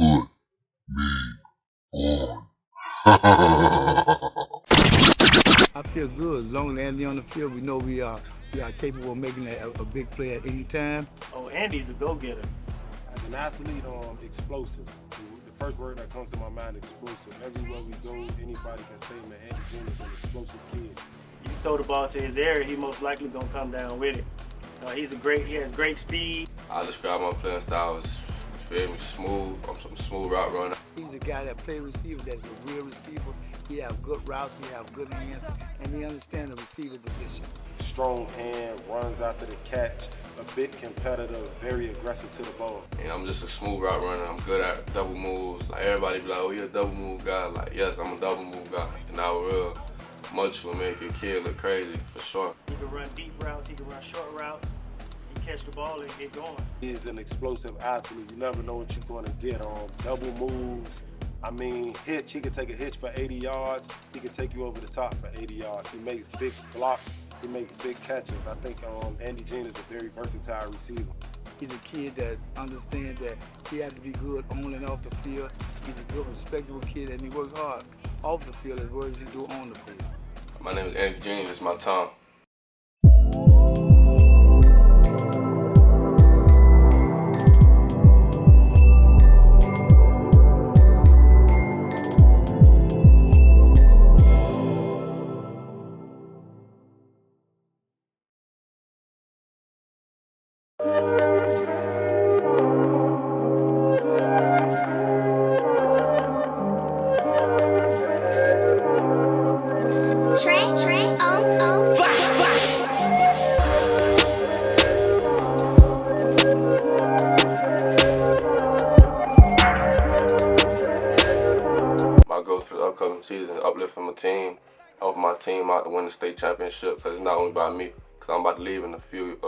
put me on. I feel good. As long as Andy on the field, we know we are capable of making a big play at any time. Oh, Andy's a go-getter. As an athlete, explosive. The first word that comes to my mind, explosive. Everywhere we go, anybody can say, man, Andy Jr. is an explosive kid. You throw the ball to his area, he most likely gonna come down with it. He has great speed. I describe my playing style as very smooth. I'm some smooth route runner. He's a guy that plays receiver, that's a real receiver. He have good routes, he have good hands, and he understands the receiver position. Strong hand, runs after the catch, a bit competitive, very aggressive to the ball. And I'm just a smooth route runner. I'm good at double moves. Like everybody be like, oh, you're a double move guy. Like, yes, I'm a double move guy. And I real much will make your kid look crazy, for sure. He can run deep routes, he can run short routes. He can catch the ball and get going. He's an explosive athlete. You never know what you're going to get on. Double moves. Hitch. He can take a hitch for 80 yards. He can take you over the top for 80 yards. He makes big blocks. He makes big catches. I think Andy Jr. is a very versatile receiver. He's a kid that understands that he has to be good on and off the field. He's a good, respectable kid, and he works hard off the field as well as he do on the field. My name is Andy Jr. It's my time. My goal for the upcoming season is uplifting my team, helping my team out to win the state championship, because it's not only about me, because I'm about to leave in a few,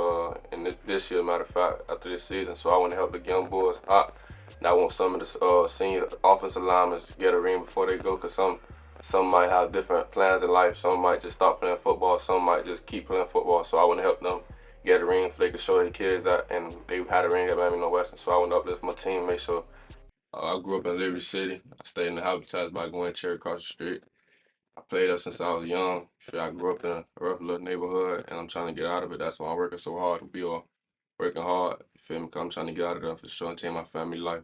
this year, matter of fact, after this season, so I want to help the young boys out. And I want some of the senior offensive linemen to get a ring before they go, because some might have different plans in life. Some might just stop playing football, some might just keep playing football, so I want to help them get a ring so they can show their kids that, and they had a ring at Miami Northwestern, so I want to uplift my team, make sure. I grew up in Liberty City. I stayed in the Habitats by Gwen Cherry across the street. I played there since I was young. I grew up in a rough little neighborhood, and I'm trying to get out of it. That's why I'm working so hard to be all working hard. You feel me? 'Cause I'm trying to get out of there for sure and change my family life.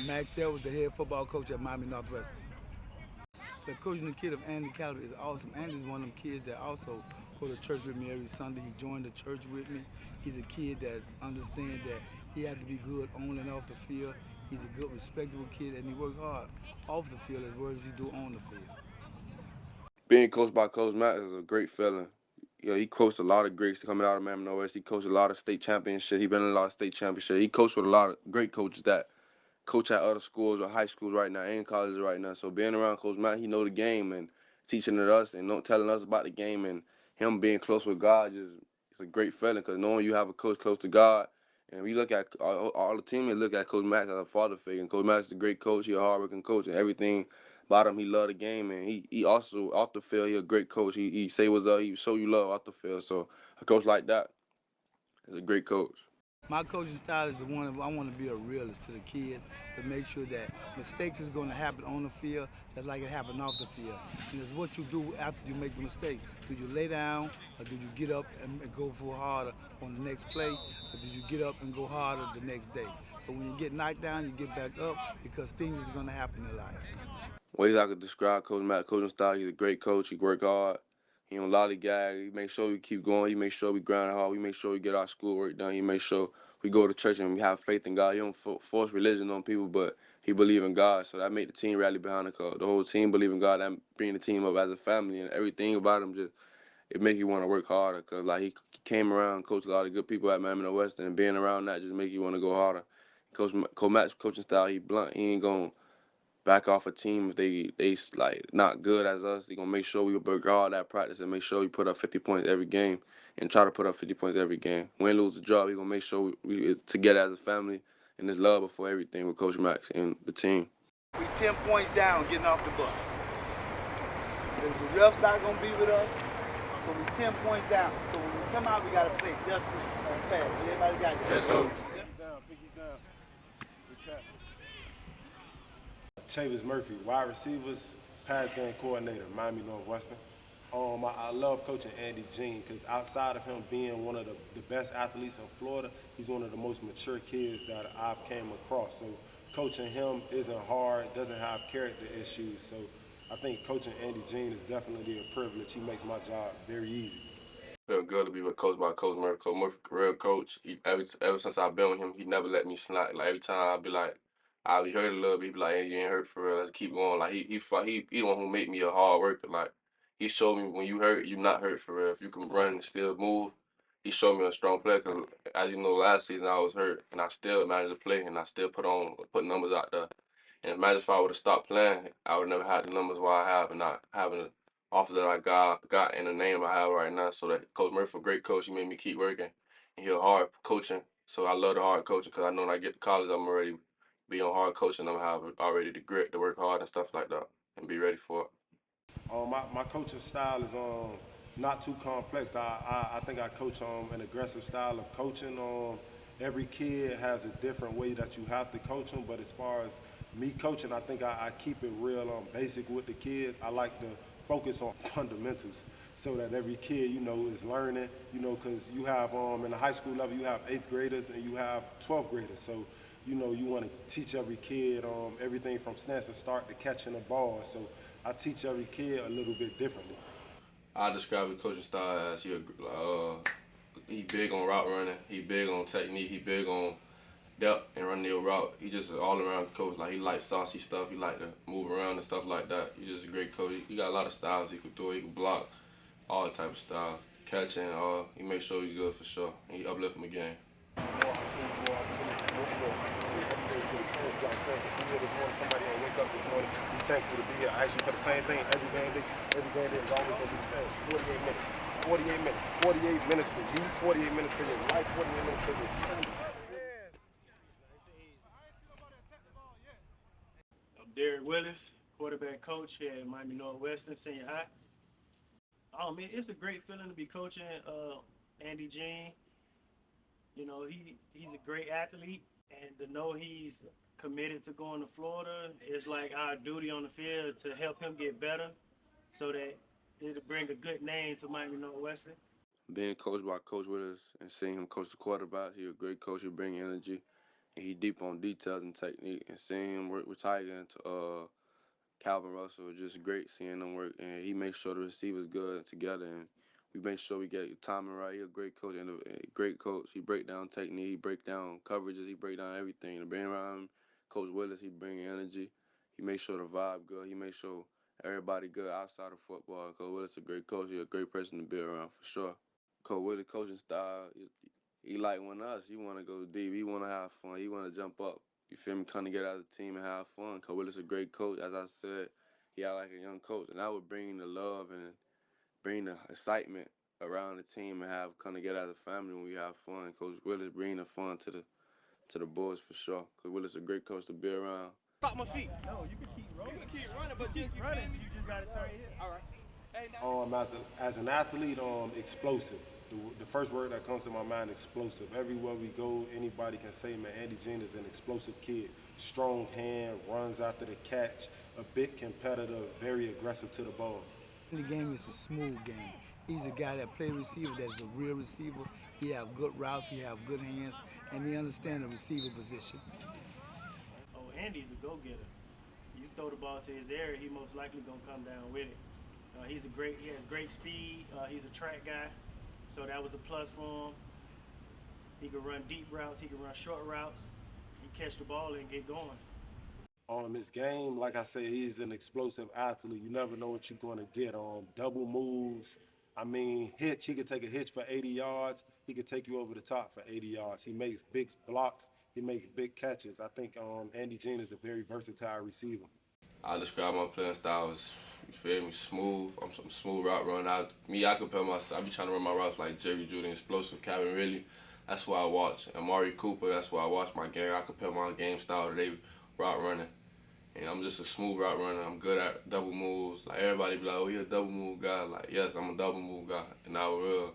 Maxwell was the head football coach at Miami Northwestern. The coaching the kid of Andy Callaway is awesome. Andy's one of them kids that also go to church with me every Sunday. He joined the church with me. He's a kid that understands that he has to be good on and off the field. He's a good, respectable kid, and he works hard off the field as well as he do on the field. Being coached by Coach Matt is a great feeling. You know, he coached a lot of greats coming out of Miami Northwest. He coached a lot of state championships. He's been in a lot of state championships. He coached with a lot of great coaches that coach at other schools or high schools right now and colleges right now. So being around Coach Matt, he know the game and teaching it us and telling us about the game, and him being close with God, it's a great feeling, because knowing you have a coach close to God. And we look at all the teammates look at Coach Matt as a father figure. And Coach Matt is a great coach. He's a hard-working coach, and everything about him, he love the game. And he also, off the field, he a great coach. He say what's up. He show you love off the field. So a coach like that is a great coach. My coaching style is the one I want to be a realist to the kids, to make sure that mistakes is going to happen on the field just like it happened off the field. And it's what you do after you make the mistake. Do you lay down, or do you get up and go for harder on the next play, or do you get up and go harder the next day? So when you get knocked down, you get back up, because things is going to happen in life. Ways I could describe Coach Matt coaching style: he's a great coach. He work hard. He don't lollygag. He make sure we keep going. He make sure we grind hard. We make sure we get our schoolwork done. He make sure we go to church and we have faith in God. He don't force religion on people, but he believe in God. So that made the team rally behind the cause. The whole team believe in God. That bring the team up as a family, and everything about him just, it make you want to work harder. Cause like he came around, coached a lot of good people at Miami Northwestern, and being around that just make you want to go harder. Coach Matt's coaching style, he blunt. He ain't gonna back off a team if they like not good as us. He gonna make sure we work hard at practice and make sure we put up 50 points every game and try to put up 50 points every game. Win, lose the job, he gonna make sure we together as a family, and there's love before everything with Coach Max and the team. We 10 points down getting off the bus. The ref's not going to be with us, so we 10 points down. So when we come out, we got to play just pass. Everybody got it. Let's go. Chavis Murphy, wide receivers, pass game coordinator, Miami Northwestern. I love coaching Andy Jean because outside of him being one of the best athletes in Florida, he's one of the most mature kids that I've came across. So coaching him isn't hard, doesn't have character issues. So I think coaching Andy Jean is definitely a privilege. He makes my job very easy. Feel good to be coached by Coach Murphy. Coach Murphy, real coach. Ever since I've been with him, he never let me slack. Like every time I'll be hurt a little bit. He be like, "Hey, you ain't hurt for real. Let's keep going." Like he the one who made me a hard worker. Like he showed me when you hurt, you not hurt for real. If you can run and still move, he showed me a strong player. Cause as you know, last season I was hurt and I still managed to play and I still put numbers out there. And imagine if I would have stopped playing, I would never had the numbers I have and not having the offers that I got and the name I have right now. So that Coach Murphy, a great coach, he made me keep working. And he was hard coaching. So I love the hard coaching because I know when I get to college, I'm already be on hard coaching. I'm have already the grit to work hard and stuff like that and be ready for it. My coaching style is not too complex. I think I coach an aggressive style of coaching. Every kid has a different way that you have to coach them, but as far as me coaching, I think I keep it real basic with the kid. I like to focus on fundamentals so that every kid, is learning, because you have, in the high school level, you have 8th graders and you have 12th graders. So, you want to teach every kid everything from stance and start to catching the ball. So I teach every kid a little bit differently. I describe his coaching style as he big on route running, he big on technique, he big on depth and running your route. He just an all-around coach. Like he likes saucy stuff. He like to move around and stuff like that. He's just a great coach. He got a lot of styles he could do. He could block, all the type of styles. Catching, he makes sure he's good for sure. And he uplift him again. Somebody will wake up this morning, be thankful to be here. I ask you for the same thing every game day. Every game day is always going to be the same. 48 minutes. 48 minutes for you, 48 minutes for your life, 48 minutes for your family. I'm Willis, quarterback coach here at Miami Northwestern Senior High. Oh man, it's a great feeling to be coaching Andy Jean. He's a great athlete, and to know he's committed to going to Florida, it's like our duty on the field to help him get better so that it'll bring a good name to Miami Northwestern. Being coached by Coach Willis and seeing him coach the quarterbacks, he's a great coach. He bring energy, and he deep on details and technique. And seeing him work with Tiger and Calvin Russell, just great seeing them work. And he makes sure the receivers good together, and we make sure we get the timing right. He's a great coach and a great coach. He break down technique, he break down coverages, he break down everything. And being around him, Coach Willis, he bring energy. He makes sure the vibe good. He makes sure everybody good outside of football. Coach Willis is a great coach. He's a great person to be around for sure. Coach Willis' coaching style, he like one of us. He want to go deep. He want to have fun. He want to jump up. You feel me? Come together as a team and have fun. Coach Willis is a great coach. As I said, he act like a young coach. And that would bring the love and bring the excitement around the team and come together as a family when we have fun. Coach Willis bring the fun to the boys for sure. Coach Willis is a great coach to be around. Stop my feet. No, you can keep rolling. You can keep running, but keep running. You just got to turn here. All right. As an athlete, explosive. The first word that comes to my mind, explosive. Everywhere we go, anybody can say, man, Andy Jean is an explosive kid. Strong hand, runs after the catch, a bit competitive, very aggressive to the ball. The game is a smooth game. He's a guy that plays receiver that's a real receiver. He have good routes, he have good hands, and he understands the receiver position. Oh, Andy's a go-getter. You throw the ball to his area, he most likely gonna come down with it. He has great speed. He's a track guy, so that was a plus for him. He can run deep routes, he can run short routes. He catch the ball and get going. His game, like I said, he's an explosive athlete. You never know what you're going to get. Double moves. Hitch. He could take a hitch for 80 yards. He could take you over the top for 80 yards. He makes big blocks. He makes big catches. I think Andy Jean is a very versatile receiver. I describe my playing style as, you feel me, smooth. I'm some smooth route run. I compare myself. I be trying to run my routes like Jerry Judy, explosive, Calvin Ridley. That's why I watch. And Amari Cooper, that's why I watch my game. I compare my game style to their route running. And I'm just a smooth route runner. I'm good at double moves. Like everybody be like, "Oh, you're a double move guy." Like, yes, I'm a double move guy, and I real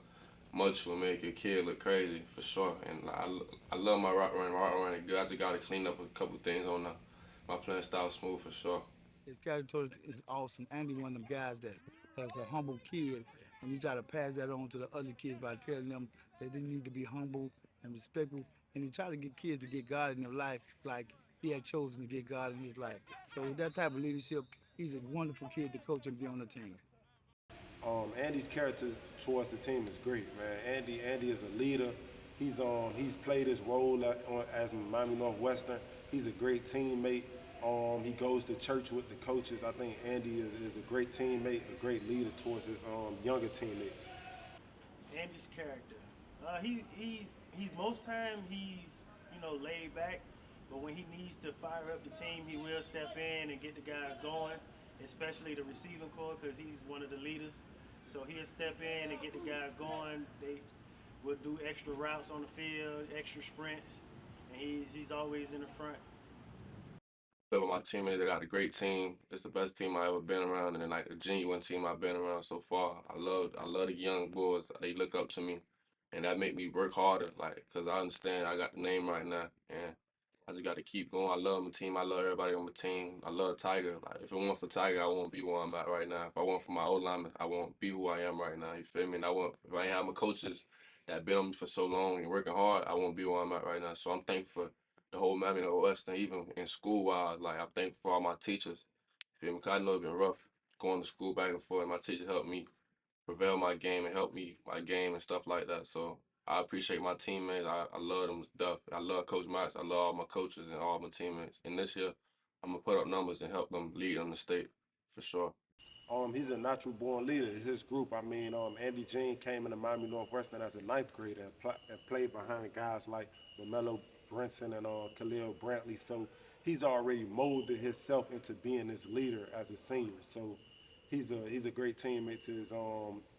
much will make your kid look crazy for sure. And like, I love my route running. My route running good. I just gotta clean up a couple things on my playing style smooth for sure. His character is awesome. Andy, one of them guys that's a humble kid, and you try to pass that on to the other kids by telling them that they need to be humble and respectful. And he try to get kids to get God in their life, like he had chosen to get God in his life. So with that type of leadership, he's a wonderful kid to coach and be on the team. Andy's character towards the team is great, man. Andy is a leader. He's played his role as Miami Northwestern. He's a great teammate. He goes to church with the coaches. I think Andy is a great teammate, a great leader towards his younger teammates. Andy's character. He most time he's laid back, but when he needs to fire up the team, he will step in and get the guys going, especially the receiving corps because he's one of the leaders. So he'll step in and get the guys going. They will do extra routes on the field, extra sprints, and he's always in the front. Feel with my teammates, I got a great team. It's the best team I ever been around, and then like a genuine team I've been around so far. I love the young boys. They look up to me, and that make me work harder. Like, cause I understand I got the name right now, and I just got to keep going. I love my team. I love everybody on my team. I love Tiger. Like, if it weren't for Tiger, I won't be where I'm at right now. If I weren't for my old lineman, I won't be who I am right now. You feel me? And if I ain't have my coaches that been on me for so long and working hard, I won't be where I'm at right now. So I'm thankful for the whole Miami Northwestern, even in school wise. Like, I'm thankful for all my teachers. You feel me? 'Cause I know it's been rough going to school back and forth. And my teachers helped me prevail my game and help me my game and stuff like that. So I appreciate my teammates. I love them to death. I love Coach Max. I love all my coaches and all my teammates. And this year, I'm gonna put up numbers and help them lead on the state for sure. He's a natural born leader. It's his group. I mean, Andy Jean came into Miami Northwestern as a ninth grader and played behind guys like Romello Brinson and Khalil Brantley. So he's already molded himself into being this leader as a senior. So he's a great teammate to his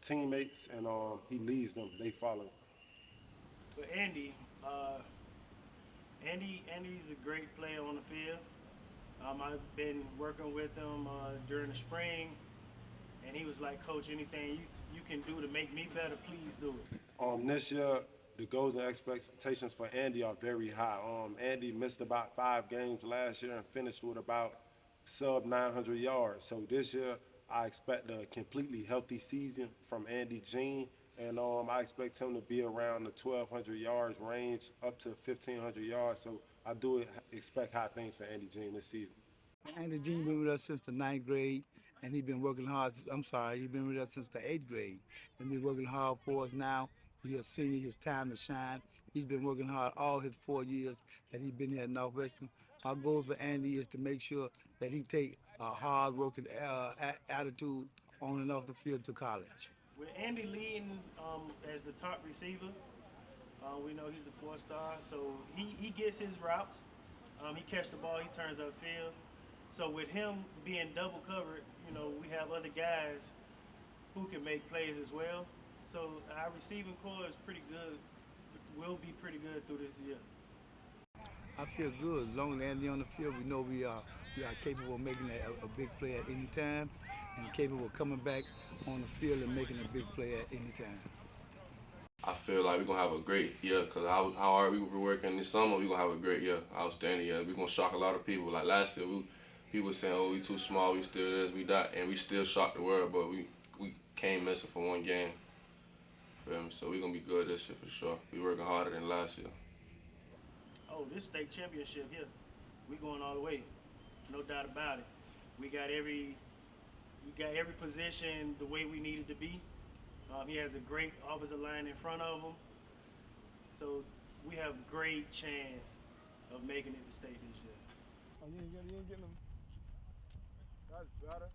teammates, and he leads them. They follow. But Andy's a great player on the field. I've been working with him during the spring, and he was like, "Coach, anything you can do to make me better, please do it." This year, the goals and expectations for Andy are very high. Andy missed about 5 games last year and finished with about sub 900 yards. So this year, I expect a completely healthy season from Andy Jean, and I expect him to be around the 1,200 yards range up to 1,500 yards. So I do expect high things for Andy Jean this season. Andy Jean been with us since the ninth grade, and he's been working hard. He's been with us since the eighth grade, and been working hard for us now. He's a senior. His time to shine. He's been working hard all his 4 years that he's been here at Northwestern. My goals for Andy is to make sure that he take a hard working attitude on and off the field to college. With Andy leading as the top receiver, we know he's a 4-star, so he gets his routes. He catches the ball, he turns upfield. So with him being double covered, we have other guys who can make plays as well. So our receiving core is pretty good, will be pretty good through this year. I feel good. As long as Andy on the field, we know we are capable of making a big play at any time, and capable of coming back on the field and making a big play at any time. I feel like we're gonna have a great year because how hard we were working this summer, we're gonna have a great year, outstanding year. We're gonna shock a lot of people. Like last year, people were saying, "Oh, we too small, we still this, we that," and we still shocked the world, but we came missing for one game. Feel me? So we're gonna be good this year for sure. We working harder than last year. Oh, this state championship here, we going all the way, no doubt about it. We got every position the way we needed to be. He has a great offensive line in front of him, so we have great chance of making it to state this year. Oh, you ain't getting them. That's better.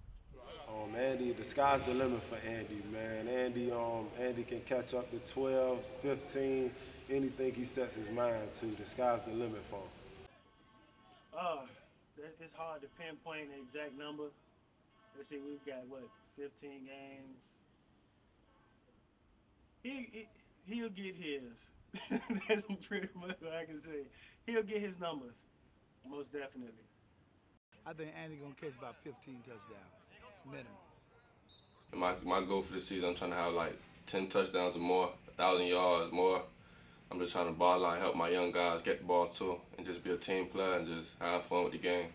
Andy, the sky's the limit for Andy, man. Andy can catch up to 12, 15, anything he sets his mind to. The sky's the limit for him. It's hard to pinpoint the exact number. Let's see, we've got 15 games. He'll get his. That's pretty much what I can say. He'll get his numbers, most definitely. I think Andy gonna catch about 15 touchdowns minimum. And my goal for the season, I'm trying to have like 10 touchdowns or more, 1,000 yards more. I'm just trying to ball out and help my young guys get the ball too, and just be a team player and just have fun with the game.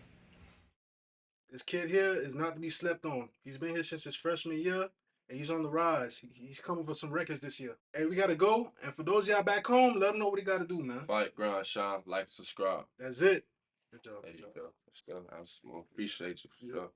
This kid here is not to be slept on. He's been here since his freshman year, and he's on the rise. He's coming for some records this year. Hey, we got to go. And for those of y'all back home, let them know what he got to do, man. Fight, grind, shine, like, subscribe. That's it. Good job. There you go. Appreciate you for sure.